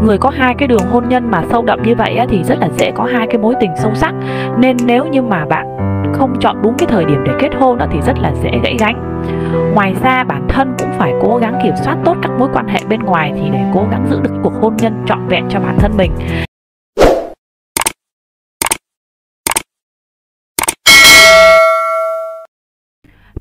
Người có hai cái đường hôn nhân mà sâu đậm như vậy thì rất là dễ có hai cái mối tình sâu sắc. Nên nếu như mà bạn không chọn đúng cái thời điểm để kết hôn thì rất là dễ gãy gánh. Ngoài ra bản thân cũng phải cố gắng kiểm soát tốt các mối quan hệ bên ngoài thì để cố gắng giữ được cuộc hôn nhân trọn vẹn cho bản thân mình.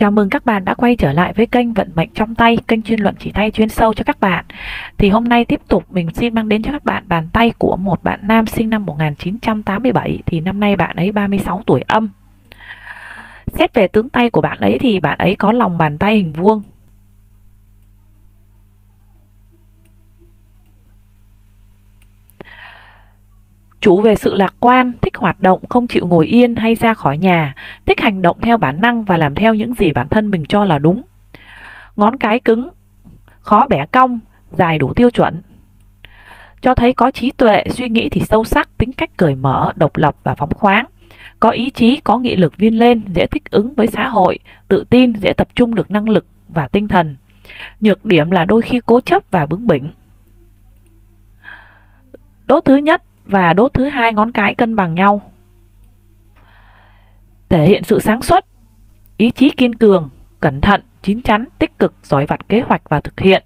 Chào mừng các bạn đã quay trở lại với kênh Vận Mệnh Trong Tay, kênh chuyên luận chỉ tay chuyên sâu cho các bạn. Thì hôm nay tiếp tục mình xin mang đến cho các bạn bàn tay của một bạn nam sinh năm 1987. Thì năm nay bạn ấy 36 tuổi âm. Xét về tướng tay của bạn ấy thì bạn ấy có lòng bàn tay hình vuông. Chủ về sự lạc quan, thích hoạt động, không chịu ngồi yên hay ra khỏi nhà, thích hành động theo bản năng và làm theo những gì bản thân mình cho là đúng. Ngón cái cứng, khó bẻ cong, dài đủ tiêu chuẩn. Cho thấy có trí tuệ, suy nghĩ thì sâu sắc, tính cách cởi mở, độc lập và phóng khoáng. Có ý chí, có nghị lực vươn lên, dễ thích ứng với xã hội, tự tin, dễ tập trung được năng lực và tinh thần. Nhược điểm là đôi khi cố chấp và bướng bỉnh. Đốt thứ nhất và đốt thứ hai ngón cái cân bằng nhau. Thể hiện sự sáng suốt, ý chí kiên cường, cẩn thận, chín chắn, tích cực, giỏi vạch kế hoạch và thực hiện.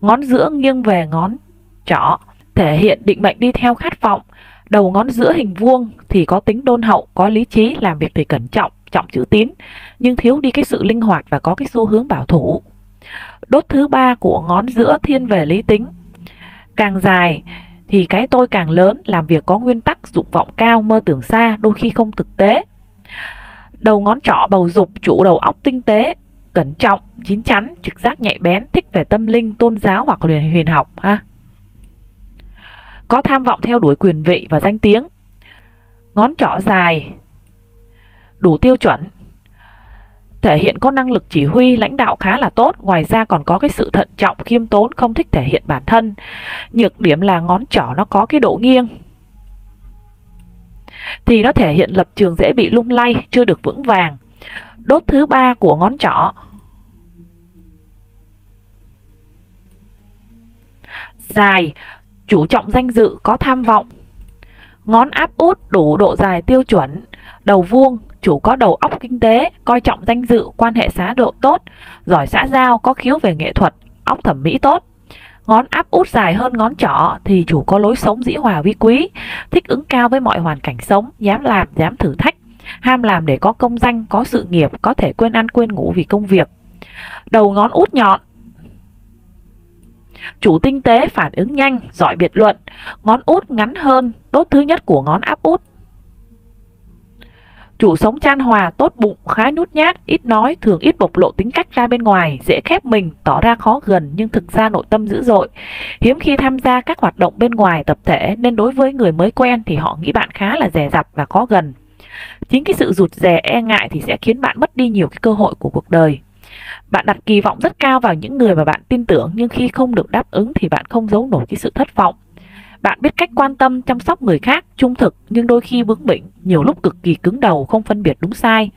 Ngón giữa nghiêng về ngón trỏ, thể hiện định mệnh đi theo khát vọng. Đầu ngón giữa hình vuông thì có tính đôn hậu, có lý trí, làm việc thì cẩn trọng, trọng chữ tín, nhưng thiếu đi cái sự linh hoạt và có cái xu hướng bảo thủ. Đốt thứ ba của ngón giữa thiên về lý tính. Càng dài thì cái tôi càng lớn, làm việc có nguyên tắc, dục vọng cao, mơ tưởng xa, đôi khi không thực tế. Đầu ngón trỏ bầu dục, chủ đầu óc tinh tế, cẩn trọng, chín chắn, trực giác nhạy bén, thích về tâm linh, tôn giáo hoặc huyền học ha. Có tham vọng theo đuổi quyền vị và danh tiếng. Ngón trỏ dài, đủ tiêu chuẩn, thể hiện có năng lực chỉ huy, lãnh đạo khá là tốt. Ngoài ra còn có cái sự thận trọng, khiêm tốn, không thích thể hiện bản thân. Nhược điểm là ngón trỏ nó có cái độ nghiêng thì nó thể hiện lập trường dễ bị lung lay, chưa được vững vàng. Đốt thứ ba của ngón trỏ dài, chủ trọng danh dự, có tham vọng. Ngón áp út đủ độ dài tiêu chuẩn. Đầu vuông, chủ có đầu óc kinh tế, coi trọng danh dự, quan hệ xã độ tốt, giỏi xã giao, có khiếu về nghệ thuật, óc thẩm mỹ tốt. Ngón áp út dài hơn ngón trỏ thì chủ có lối sống dĩ hòa vi quý, thích ứng cao với mọi hoàn cảnh sống, dám làm, dám thử thách, ham làm để có công danh, có sự nghiệp, có thể quên ăn quên ngủ vì công việc. Đầu ngón út nhọn, chủ tinh tế, phản ứng nhanh, giỏi biệt luận. Ngón út ngắn hơn đốt thứ nhất của ngón áp út. Chủ sống chan hòa, tốt bụng, khá nhút nhát, ít nói, thường ít bộc lộ tính cách ra bên ngoài, dễ khép mình, tỏ ra khó gần nhưng thực ra nội tâm dữ dội. Hiếm khi tham gia các hoạt động bên ngoài tập thể nên đối với người mới quen thì họ nghĩ bạn khá là dè dặt và khó gần. Chính cái sự rụt rè e ngại thì sẽ khiến bạn mất đi nhiều cái cơ hội của cuộc đời. Bạn đặt kỳ vọng rất cao vào những người mà bạn tin tưởng, nhưng khi không được đáp ứng thì bạn không giấu nổi cái sự thất vọng. Bạn biết cách quan tâm, chăm sóc người khác, trung thực nhưng đôi khi bướng bỉnh, nhiều lúc cực kỳ cứng đầu, không phân biệt đúng sai.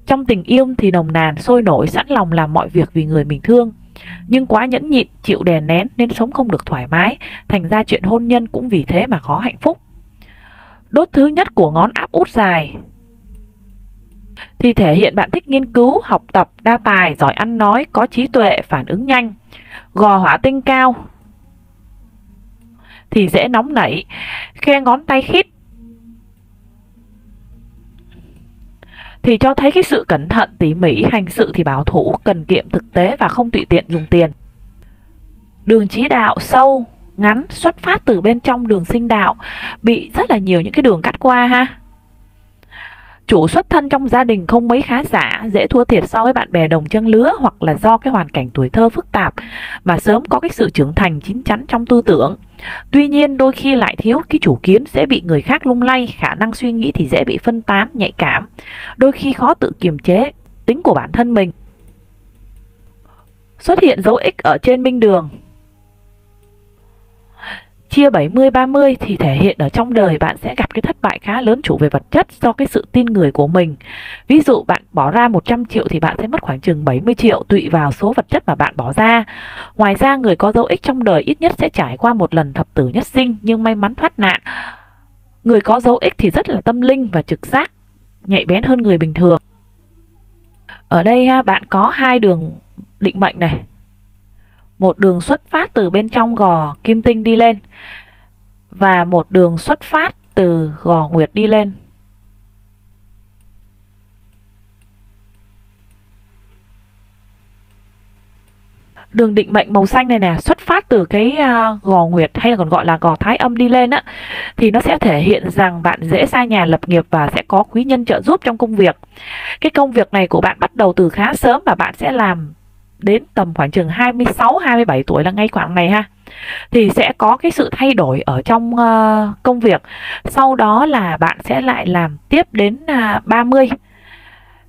Trong tình yêu thì nồng nàn, sôi nổi, sẵn lòng làm mọi việc vì người mình thương. Nhưng quá nhẫn nhịn, chịu đè nén nên sống không được thoải mái, thành ra chuyện hôn nhân cũng vì thế mà khó hạnh phúc. Đốt thứ nhất của ngón áp út dài thì thể hiện bạn thích nghiên cứu, học tập, đa tài, giỏi ăn nói, có trí tuệ, phản ứng nhanh. Gò hỏa tinh cao thì dễ nóng nảy, khe ngón tay khít thì cho thấy cái sự cẩn thận, tỉ mỉ, hành sự thì bảo thủ, cần kiệm, thực tế và không tùy tiện dùng tiền. Đường chí đạo sâu, ngắn, xuất phát từ bên trong đường sinh đạo, bị rất là nhiều những cái đường cắt qua ha. Chủ xuất thân trong gia đình không mấy khá giả, dễ thua thiệt so với bạn bè đồng trang lứa, hoặc là do cái hoàn cảnh tuổi thơ phức tạp mà sớm có cái sự trưởng thành chín chắn trong tư tưởng. Tuy nhiên đôi khi lại thiếu cái chủ kiến, dễ bị người khác lung lay, khả năng suy nghĩ thì dễ bị phân tán, nhạy cảm, đôi khi khó tự kiềm chế tính của bản thân mình. Xuất hiện dấu X ở trên minh đường Chia 70-30 thì thể hiện ở trong đời bạn sẽ gặp cái thất bại khá lớn chủ về vật chất do cái sự tin người của mình. Ví dụ bạn bỏ ra 100 triệu thì bạn sẽ mất khoảng chừng 70 triệu tùy vào số vật chất mà bạn bỏ ra. Ngoài ra người có dấu ích trong đời ít nhất sẽ trải qua một lần thập tử nhất sinh nhưng may mắn thoát nạn. Người có dấu ích thì rất là tâm linh và trực giác, nhạy bén hơn người bình thường. Ở đây bạn có hai đường định mệnh này. Một đường xuất phát từ bên trong gò kim tinh đi lên và một đường xuất phát từ gò nguyệt đi lên. Đường định mệnh màu xanh này nè, xuất phát từ cái gò nguyệt hay là còn gọi là gò thái âm đi lên á, thì nó sẽ thể hiện rằng bạn dễ xa nhà lập nghiệp và sẽ có quý nhân trợ giúp trong công việc. Cái công việc này của bạn bắt đầu từ khá sớm và bạn sẽ làm đến tầm khoảng chừng 26-27 tuổi là ngay khoảng này ha. Thì sẽ có cái sự thay đổi ở trong công việc. Sau đó là bạn sẽ lại làm tiếp đến 30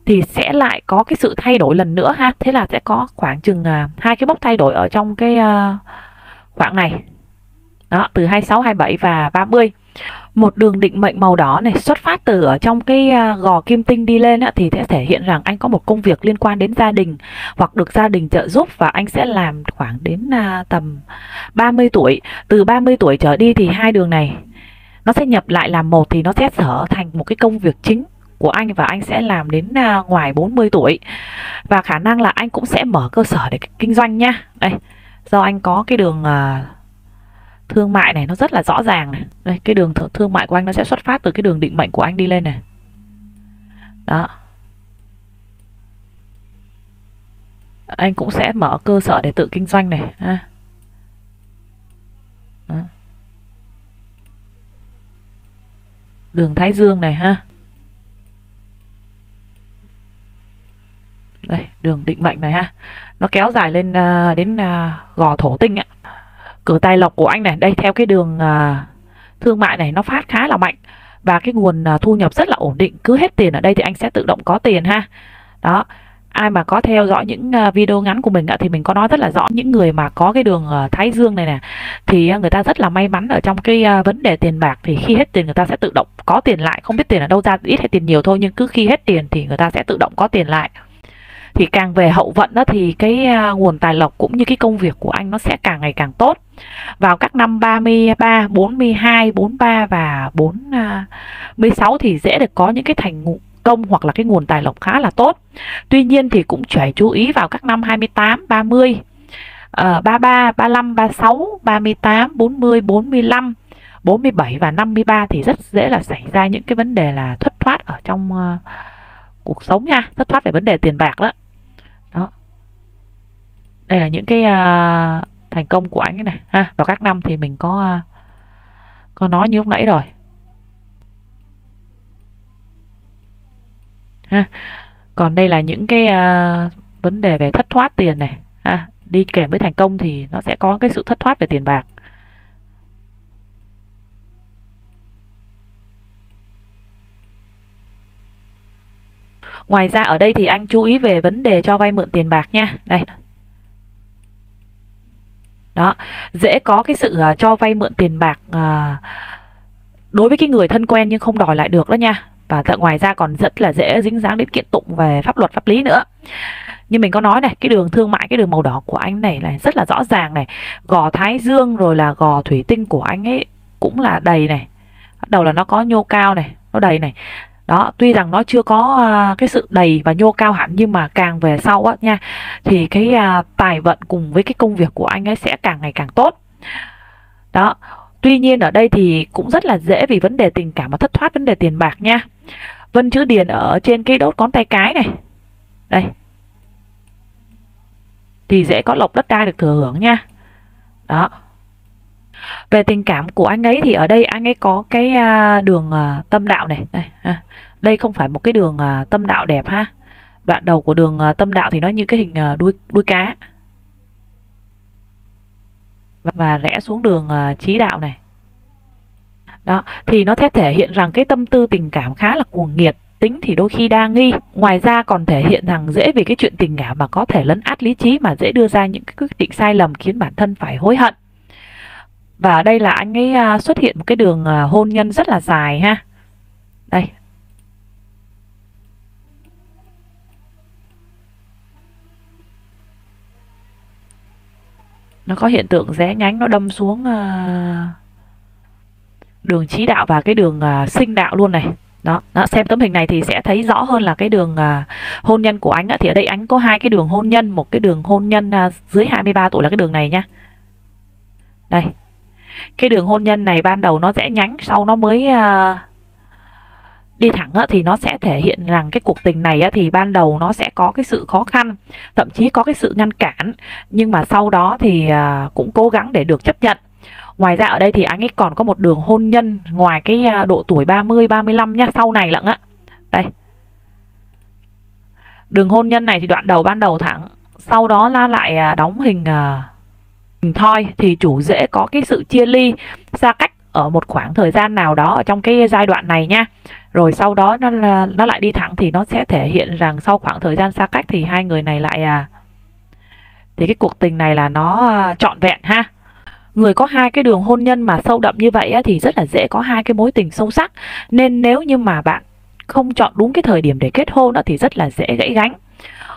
thì sẽ lại có cái sự thay đổi lần nữa ha. Thế là sẽ có khoảng chừng hai cái mốc thay đổi ở trong cái khoảng này. Đó, từ 26, 27 và 30. Một đường định mệnh màu đỏ này xuất phát từ ở trong cái gò kim tinh đi lên thì sẽ thể hiện rằng anh có một công việc liên quan đến gia đình hoặc được gia đình trợ giúp và anh sẽ làm khoảng đến tầm 30 tuổi. Từ 30 tuổi trở đi thì hai đường này nó sẽ nhập lại làm một thì nó sẽ trở thành một cái công việc chính của anh và anh sẽ làm đến ngoài 40 tuổi. Và khả năng là anh cũng sẽ mở cơ sở để kinh doanh nha. Đây, do anh có cái đường thương mại này nó rất là rõ ràng này. Đây, cái đường thương mại của anh nó sẽ xuất phát từ cái đường định mệnh của anh đi lên này. Đó. Anh cũng sẽ mở cơ sở để tự kinh doanh này ha. Đó. Đường thái dương này ha. Đây, đường định mệnh này ha. Nó kéo dài lên đến gò thổ tinh ạ. Cửa tài lộc của anh này, đây theo cái đường thương mại này nó phát khá là mạnh và cái nguồn thu nhập rất là ổn định. Cứ hết tiền ở đây thì anh sẽ tự động có tiền ha. Đó. Ai mà có theo dõi những video ngắn của mình thì mình có nói rất là rõ những người mà có cái đường thái dương này nè thì người ta rất là may mắn ở trong cái vấn đề tiền bạc. Thì khi hết tiền người ta sẽ tự động có tiền lại, không biết tiền ở đâu ra, ít hay tiền nhiều thôi, nhưng cứ khi hết tiền thì người ta sẽ tự động có tiền lại. Thì càng về hậu vận đó thì cái nguồn tài lộc cũng như cái công việc của anh nó sẽ càng ngày càng tốt. Vào các năm 33, 42, 43 và 46 thì dễ được có những cái thành công hoặc là cái nguồn tài lộc khá là tốt. Tuy nhiên thì cũng phải chú ý vào các năm 28, 30, 33, 35, 36, 38, 40, 45, 47 và 53 thì rất dễ là xảy ra những cái vấn đề là thất thoát ở trong cuộc sống nha, thất thoát về vấn đề tiền bạc đó. Đó. Đây là những cái thành công của anh ấy này ha. Vào các năm thì mình có nói như lúc nãy rồi. Ha. Còn đây là những cái vấn đề về thất thoát tiền này ha. Đi kèm với thành công thì nó sẽ có cái sự thất thoát về tiền bạc. Ngoài ra ở đây thì anh chú ý về vấn đề cho vay mượn tiền bạc nha. Đây. Đó, dễ có cái sự cho vay mượn tiền bạc đối với cái người thân quen nhưng không đòi lại được đó nha. Và ngoài ra còn rất là dễ dính dáng đến kiện tụng về pháp luật pháp lý nữa. Như mình có nói này, cái đường thương mại, cái đường màu đỏ của anh này là rất là rõ ràng này. Gò thái dương rồi là gò thủy tinh của anh ấy cũng là đầy này. Bắt đầu là nó có nhô cao này, nó đầy này. Đó, tuy rằng nó chưa có cái sự đầy và nhô cao hẳn nhưng mà càng về sau á nha thì cái tài vận cùng với cái công việc của anh ấy sẽ càng ngày càng tốt. Đó. Tuy nhiên ở đây thì cũng rất là dễ vì vấn đề tình cảm mà thất thoát vấn đề tiền bạc nha. Vân chữ điền ở trên cái đốt ngón tay cái này. Đây. Thì dễ có lộc đất đai được thừa hưởng nha. Đó. Về tình cảm của anh ấy thì ở đây anh ấy có cái đường tâm đạo này. Đây, đây không phải một cái đường tâm đạo đẹp ha. Đoạn đầu của đường tâm đạo thì nó như cái hình đuôi cá. Và rẽ xuống đường chí đạo này. Đó, thì nó sẽ thể hiện rằng cái tâm tư tình cảm khá là cuồng nhiệt, tính thì đôi khi đa nghi. Ngoài ra còn thể hiện rằng dễ vì cái chuyện tình cảm mà có thể lấn át lý trí mà dễ đưa ra những cái quyết định sai lầm khiến bản thân phải hối hận. Và ở đây là anh ấy xuất hiện một cái đường hôn nhân rất là dài ha. Đây. Nó có hiện tượng rẽ nhánh nó đâm xuống đường chí đạo và cái đường sinh đạo luôn này. Đó, xem tấm hình này thì sẽ thấy rõ hơn là cái đường hôn nhân của anh. Thì ở đây anh có hai cái đường hôn nhân, một cái đường hôn nhân dưới 23 tuổi là cái đường này nhá. Đây. Cái đường hôn nhân này ban đầu nó rẽ nhánh, sau nó mới đi thẳng thì nó sẽ thể hiện rằng cái cuộc tình này thì ban đầu nó sẽ có cái sự khó khăn, thậm chí có cái sự ngăn cản, nhưng mà sau đó thì cũng cố gắng để được chấp nhận. Ngoài ra ở đây thì anh ấy còn có một đường hôn nhân ngoài cái độ tuổi 30, 35 nhá, sau này lận á. Đây. Đường hôn nhân này thì đoạn đầu ban đầu thẳng, sau đó là lại đóng hình thoi, thì chủ rể có cái sự chia ly, xa cách ở một khoảng thời gian nào đó ở trong cái giai đoạn này nha. Rồi sau đó nó lại đi thẳng, thì nó sẽ thể hiện rằng sau khoảng thời gian xa cách thì hai người này lại thì cái cuộc tình này là nó trọn vẹn ha. Người có hai cái đường hôn nhân mà sâu đậm như vậy thì rất là dễ có hai cái mối tình sâu sắc. Nên nếu như mà bạn không chọn đúng cái thời điểm để kết hôn thì rất là dễ gãy gánh.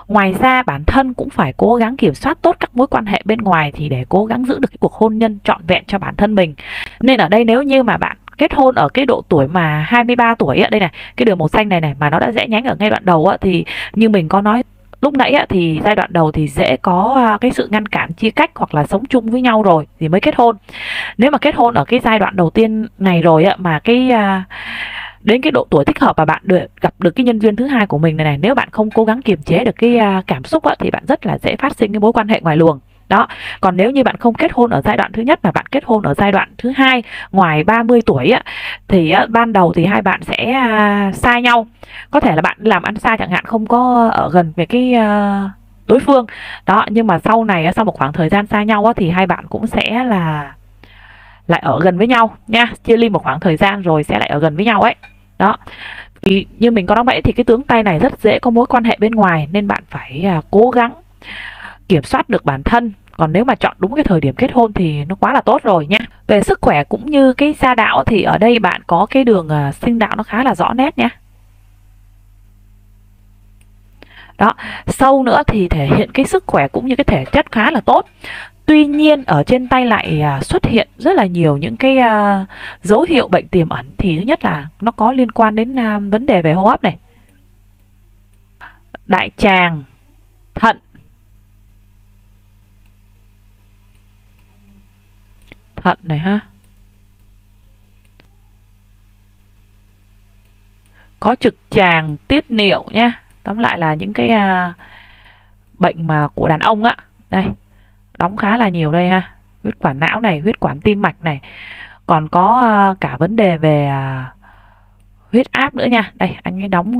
Ngoài ra bản thân cũng phải cố gắng kiểm soát tốt các mối quan hệ bên ngoài, thì để cố gắng giữ được cái cuộc hôn nhân trọn vẹn cho bản thân mình. Nên ở đây nếu như mà bạn kết hôn ở cái độ tuổi mà 23 tuổi đây này, cái đường màu xanh này mà nó đã rẽ nhánh ở ngay đoạn đầu thì như mình có nói lúc nãy thì giai đoạn đầu thì dễ có cái sự ngăn cản, chia cách hoặc là sống chung với nhau rồi thì mới kết hôn. Nếu mà kết hôn ở cái giai đoạn đầu tiên này rồi mà đến cái độ tuổi thích hợp và bạn gặp được cái nhân duyên thứ hai của mình này, nếu bạn không cố gắng kiềm chế được cái cảm xúc thì bạn rất là dễ phát sinh cái mối quan hệ ngoài luồng. Đó. Còn nếu như bạn không kết hôn ở giai đoạn thứ nhất mà bạn kết hôn ở giai đoạn thứ hai ngoài 30 tuổi thì ban đầu thì hai bạn sẽ xa nhau. Có thể là bạn làm ăn xa chẳng hạn, không có ở gần về cái đối phương. Đó, nhưng mà sau này sau một khoảng thời gian xa nhau thì hai bạn cũng sẽ là lại ở gần với nhau nha, chia ly một khoảng thời gian rồi sẽ lại ở gần với nhau ấy. Đó. Thì như mình có nói vậy thì cái tướng Tây này rất dễ có mối quan hệ bên ngoài, nên bạn phải cố gắng kiểm soát được bản thân. Còn nếu mà chọn đúng cái thời điểm kết hôn thì nó quá là tốt rồi nhé. Về sức khỏe cũng như cái gia đạo thì ở đây bạn có cái đường sinh đạo nó khá là rõ nét nhé. Đó, sâu nữa thì thể hiện cái sức khỏe cũng như cái thể chất khá là tốt. Tuy nhiên ở trên tay lại xuất hiện rất là nhiều những cái dấu hiệu bệnh tiềm ẩn. Thì thứ nhất là nó có liên quan đến vấn đề về hô hấp này, đại tràng, thận, này ha, có trực tràng, tiết niệu nha. Tóm lại là những cái bệnh mà của đàn ông đây đóng khá là nhiều đây ha. Huyết quản não này, huyết quản tim mạch này, còn có cả vấn đề về huyết áp nữa nha. Đây anh ấy đóng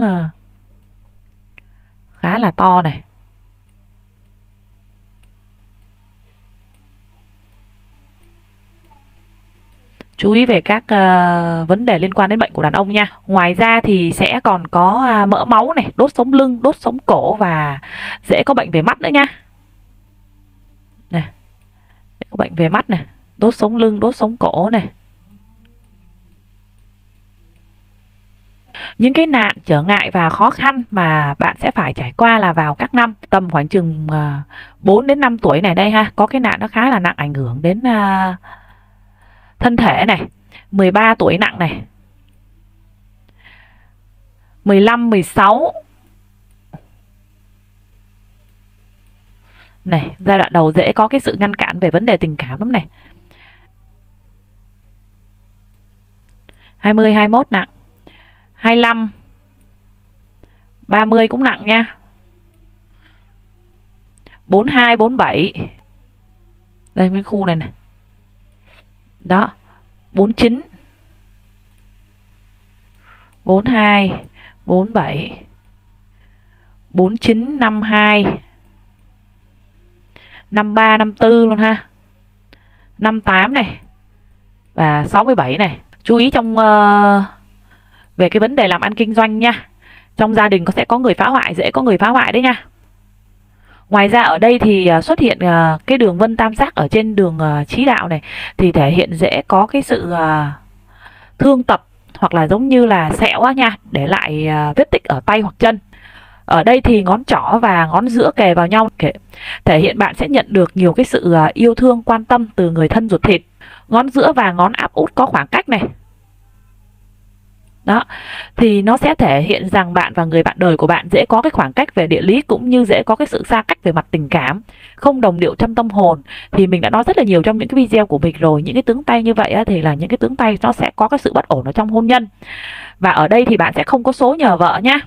khá là to này. Chú ý về các vấn đề liên quan đến bệnh của đàn ông nha. Ngoài ra thì sẽ còn có mỡ máu này, đốt sống lưng, đốt sống cổ và dễ có bệnh về mắt nữa nha. Này, có bệnh về mắt này, đốt sống lưng, đốt sống cổ này. Những cái nạn, trở ngại và khó khăn mà bạn sẽ phải trải qua là vào các năm tầm khoảng chừng 4 đến 5 tuổi này đây ha. Có cái nạn nó khá là nặng, ảnh hưởng đến thân thể này. 13 tuổi nặng này, 15, 16 này, giai đoạn đầu dễ có cái sự ngăn cản về vấn đề tình cảm lắm này. 20, 21 nặng, 25, 30 cũng nặng nha. 42, 47. Đây cái khu này này. Đó, 49, 42, 47, 49, 52, 53, 54 luôn ha. 58 này và 67 này. Chú ý trong về cái vấn đề làm ăn kinh doanh nha. Trong gia đình sẽ có người phá hoại, dễ có người phá hoại đấy nha. Ngoài ra ở đây thì xuất hiện cái đường vân tam giác ở trên đường chí đạo này thì thể hiện dễ có cái sự thương tật hoặc là giống như là sẹo á nha, để lại vết tích ở tay hoặc chân. Ở đây thì ngón trỏ và ngón giữa kề vào nhau thể hiện bạn sẽ nhận được nhiều cái sự yêu thương, quan tâm từ người thân ruột thịt. Ngón giữa và ngón áp út có khoảng cách này. Đó, thì nó sẽ thể hiện rằng bạn và người bạn đời của bạn dễ có cái khoảng cách về địa lý, cũng như dễ có cái sự xa cách về mặt tình cảm, không đồng điệu trong tâm hồn. Thì mình đã nói rất là nhiều trong những cái video của mình rồi, những cái tướng tay như vậy á, thì là những cái tướng tay nó sẽ có cái sự bất ổn ở trong hôn nhân. Và ở đây thì bạn sẽ không có số nhờ vợ nhá.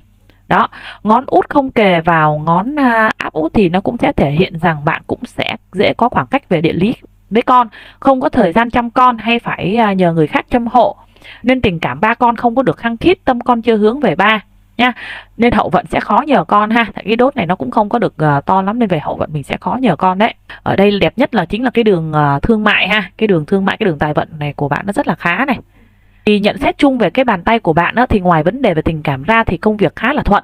Đó, ngón út không kề vào ngón áp út thì nó cũng sẽ thể hiện rằng bạn cũng sẽ dễ có khoảng cách về địa lý với con, không có thời gian chăm con hay phải nhờ người khác chăm hộ, nên tình cảm ba con không có được khăng khít, tâm con chưa hướng về ba nha, nên hậu vận sẽ khó nhờ con ha. Tại cái đốt này nó cũng không có được to lắm, nên về hậu vận mình sẽ khó nhờ con đấy. Ở đây đẹp nhất là chính là cái đường thương mại ha, cái đường thương mại, cái đường tài vận này của bạn nó rất là khá này. Thì nhận xét chung về cái bàn tay của bạn đó, thì ngoài vấn đề về tình cảm ra thì công việc khá là thuận,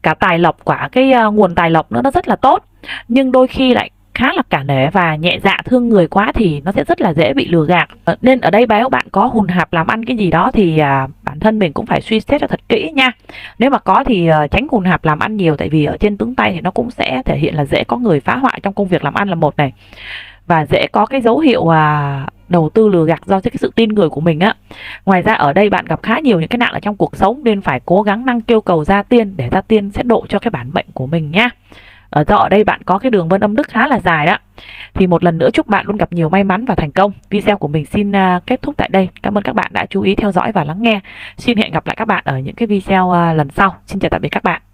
cả tài lộc, quả cái nguồn tài lộc nữa nó rất là tốt, nhưng đôi khi lại khá là cả nể và nhẹ dạ thương người quá thì nó sẽ rất là dễ bị lừa gạt. Nên ở đây nếu bạn có hùn hạp làm ăn cái gì đó thì bản thân mình cũng phải suy xét cho thật kỹ nha. Nếu mà có thì tránh hùn hạp làm ăn nhiều, tại vì ở trên tướng tay thì nó cũng sẽ thể hiện là dễ có người phá hoại trong công việc làm ăn là một này, và dễ có cái dấu hiệu đầu tư lừa gạt do cái sự tin người của mình á. Ngoài ra ở đây bạn gặp khá nhiều những cái nạn ở trong cuộc sống, nên phải cố gắng năng kêu cầu gia tiên để gia tiên sẽ độ cho cái bản mệnh của mình nhá. Ở đây bạn có cái đường vân âm đức khá là dài đó. Thì một lần nữa chúc bạn luôn gặp nhiều may mắn và thành công. Video của mình xin kết thúc tại đây. Cảm ơn các bạn đã chú ý theo dõi và lắng nghe. Xin hẹn gặp lại các bạn ở những cái video lần sau. Xin chào tạm biệt các bạn.